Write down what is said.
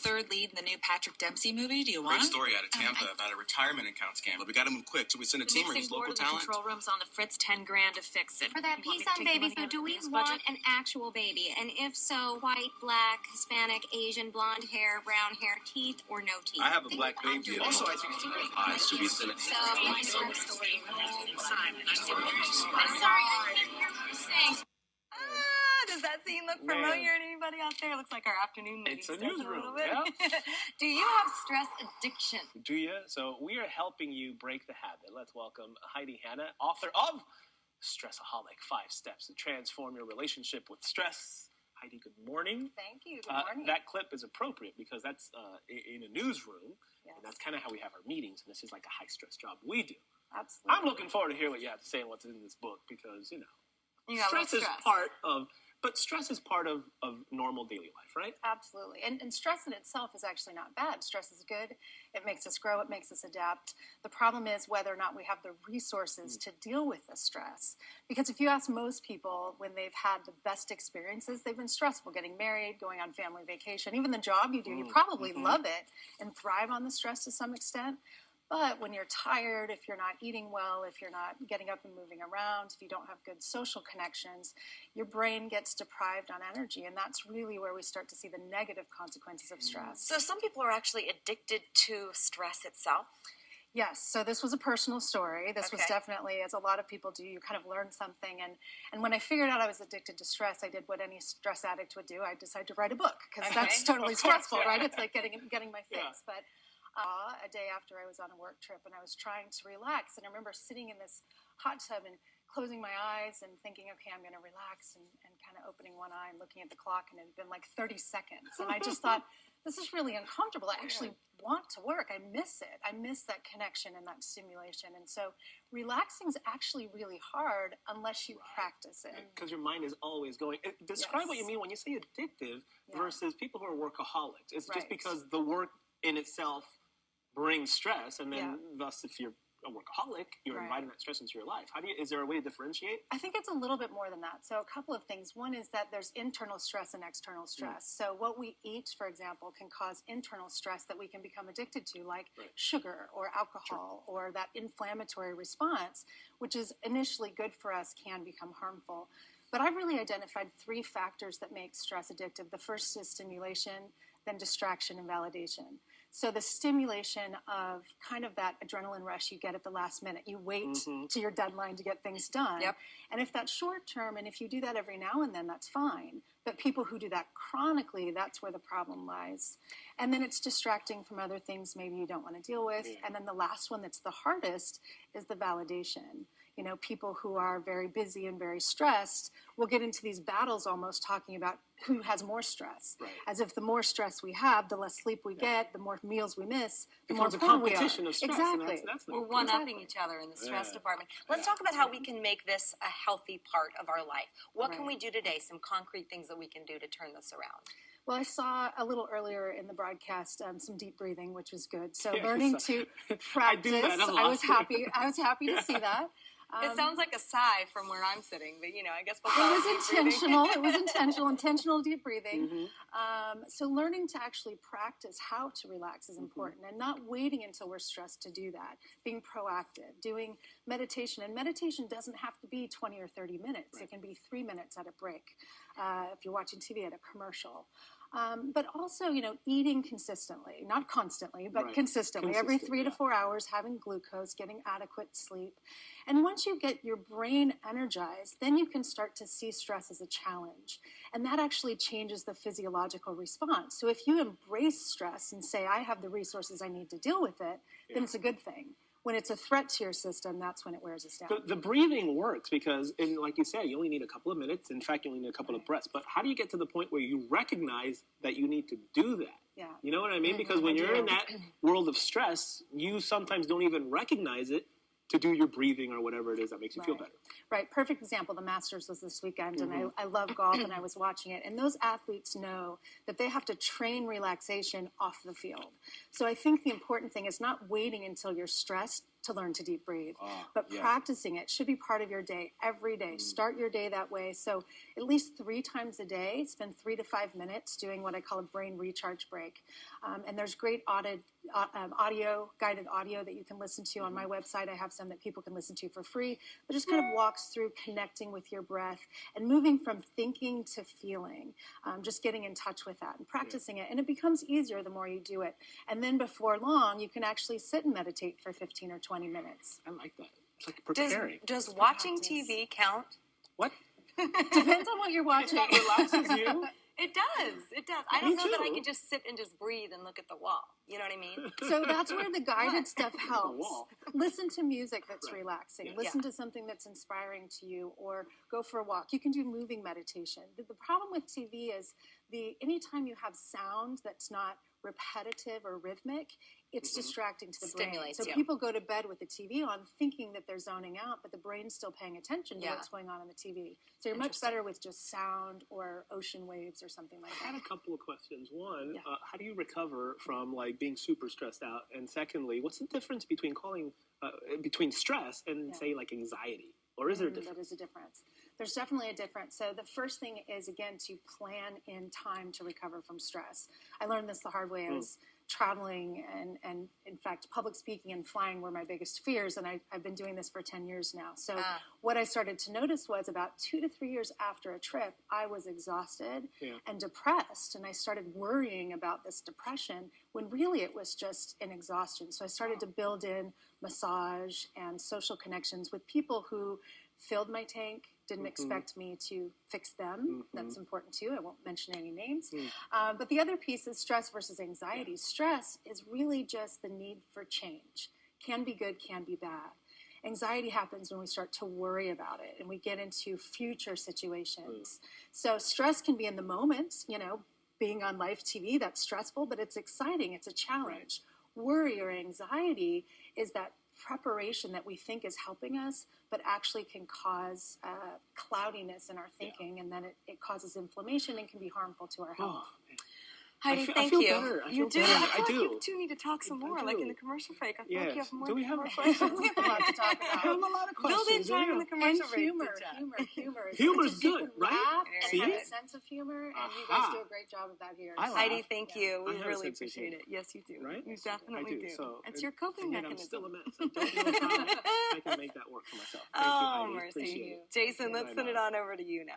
third lead in the new Patrick Dempsey movie. Do you want Great story out of Tampa about a retirement account scam, but we got to move quick. Should we send a team or use local talent? Control room's on the fritz. $10,000 to fix it. For that piece on baby food, do we want an actual baby? And if so, white, black, Hispanic, Asian, blonde hair, brown hair, teeth, or no teeth? I have a black baby. Also, I think it's a great pie. Should we send it? I'm sorry, I didn't hear what you were saying. Does that scene look familiar to anybody out there? It looks like our afternoon meeting. It's a newsroom, yeah. Do you have stress addiction? Do you? So we are helping you break the habit. Let's welcome Heidi Hanna, author of Stressaholic, 5 Steps to Transform Your Relationship with Stress. Heidi, good morning. Thank you. Good morning. That clip is appropriate because that's in a newsroom, yes. And that's kind of how we have our meetings, and this is like a high-stress job we do. Absolutely. I'm looking forward to hear what you have to say and what's in this book because, stress is part of... But stress is part of normal daily life, right? Absolutely. And stress in itself is actually not bad. Stress is good. It makes us grow. It makes us adapt. The problem is whether or not we have the resources to deal with the stress. Because if you ask most people when they've had the best experiences, they've been stressful. Getting married, going on family vacation, even the job you do, you probably love it and thrive on the stress to some extent. But when you're tired, if you're not eating well, if you're not getting up and moving around, if you don't have good social connections, your brain gets deprived on energy. And that's really where we start to see the negative consequences of stress. So some people are actually addicted to stress itself? Yes. So this was a personal story. This was definitely, as a lot of people do, you kind of learn something. And when I figured out I was addicted to stress, I did what any stress addict would do. I decided to write a book because that's totally stressful, right? It's like getting my fix. But a day after I was on a work trip and I was trying to relax, and I remember sitting in this hot tub and closing my eyes and thinking, okay, I'm going to relax, and kind of opening one eye and looking at the clock, and it had been like 30 seconds. And I just thought, this is really uncomfortable. I actually want to work. I miss it. I miss that connection and that stimulation. And so relaxing is actually really hard unless you practice it. Because your mind is always going. Describe what you mean when you say addictive versus people who are workaholics. It's just because the work in itself brings stress, and then thus if you're a workaholic, you're inviting that stress into your life. Is there a way to differentiate? I think it's a little bit more than that. So a couple of things. One is that there's internal stress and external stress. So what we eat, for example, can cause internal stress that we can become addicted to, like sugar or alcohol or that inflammatory response, which is initially good for us, can become harmful. But I've really identified 3 factors that make stress addictive. The first is stimulation, then distraction and validation. So the stimulation of kind of that adrenaline rush you get at the last minute. You wait to your deadline to get things done. Yep. And if that's short term, and if you do that every now and then, that's fine. But people who do that chronically, that's where the problem lies. And then it's distracting from other things maybe you don't want to deal with. And then the last one that's the hardest is the validation. People who are very busy and very stressed will get into these battles almost talking about who has more stress. As if the more stress we have, the less sleep we get, the more meals we miss, the more poor we are. Competition of stress. Exactly. We're one-upping each other in the stress department. Let's talk about how we can make this a healthy part of our life. What can we do today? Some concrete things that we can do to turn this around. Well, I saw a little earlier in the broadcast some deep breathing, which was good. So learning to practice, I was happy to see that. It sounds like a sigh from where I'm sitting, but I guess we'll it was intentional. It was intentional deep breathing. So learning to actually practice how to relax is important, and not waiting until we're stressed to do that. Being proactive, doing meditation, and meditation doesn't have to be 20 or 30 minutes. It can be 3 minutes at a break. If you're watching TV at a commercial. But also, eating consistently, not constantly, but consistently, every 3 to 4 hours, having glucose, getting adequate sleep. And once you get your brain energized, then you can start to see stress as a challenge. And that actually changes the physiological response. So if you embrace stress and say, I have the resources I need to deal with it, then it's a good thing. When it's a threat to your system, that's when it wears us down. The breathing works because, like you said, you only need a couple of minutes. In fact, you only need a couple of breaths. But how do you get to the point where you recognize that you need to do that? Yeah. You know what I mean? Because when you're in that world of stress, you sometimes don't even recognize it to do your breathing or whatever it is that makes you feel better. Right. Perfect example. The Masters was this weekend, and I love golf, and I was watching it. And those athletes know that they have to train relaxation off the field. So I think the important thing is not waiting until you're stressed to learn to deep breathe. But yeah. practicing it should be part of your day every day. Start your day that way. So at least 3 times a day, spend 3 to 5 minutes doing what I call a brain recharge break. And there's great guided audio that you can listen to on my website. I have some that people can listen to for free. But just kind of walks through connecting with your breath and moving from thinking to feeling, just getting in touch with that and practicing it. And it becomes easier the more you do it. And then before long, you can actually sit and meditate for 15 or 20 minutes. I like that. It's like preparing. Does watching TV count? What? Depends on what you're watching. That relaxes you? It does. It does. I don't know that I can just sit and just breathe and look at the wall. You know what I mean? So that's where the guided stuff helps. Listen to music that's relaxing. Yeah. Listen to something that's inspiring to you, or go for a walk. You can do moving meditation. The problem with TV is anytime you have sound that's not repetitive or rhythmic, it's distracting to the brain. Stimulates So people go to bed with the TV on thinking that they're zoning out, but the brain's still paying attention to what's going on the TV. So you're much better with just sound or ocean waves or something like I had that. a couple of questions. One, how do you recover from like being super stressed out? And secondly, what's the difference between between stress and say like anxiety? Or is there a difference? That is a difference. There's definitely a difference. So the first thing is, again, to plan in time to recover from stress. I learned this the hard way. I was traveling and in fact, public speaking and flying were my biggest fears. And I've been doing this for 10 years now. So what I started to notice was about 2 to 3 years after a trip, I was exhausted and depressed. And I started worrying about this depression when really it was just an exhaustion. So I started to build in massage and social connections with people who filled my tank, didn't expect me to fix them. That's important too. I won't mention any names. But the other piece is stress versus anxiety. Stress is really just the need for change. Can be good, can be bad. Anxiety happens when we start to worry about it and we get into future situations. So stress can be in the moment, being on live TV, that's stressful, but it's exciting. It's a challenge. Worry or anxiety is that preparation that we think is helping us, but actually can cause cloudiness in our thinking, and then it causes inflammation and can be harmful to our health. Heidi, thank feel you. Better. You do. Better. I feel like do. you two need to talk some more, like in the commercial break. I feel like you have more. Do we have more questions? We have a lot to talk I about. have a lot of questions. Build in time in the commercial And break. humor. Humor's It's just you good, can right? laugh See? and have a sense of humor, and you guys do a great job of that here. I laugh. Heidi, thank you. We I have a really sense of appreciate it. humor. Yes, you do. Right? You definitely do. So, It's your coping I'm mechanism. still a mess. I don't know how I can make that work for myself. Thank you, Oh, Heidi. mercy. Appreciate it. Jason, let's send it on over to you now.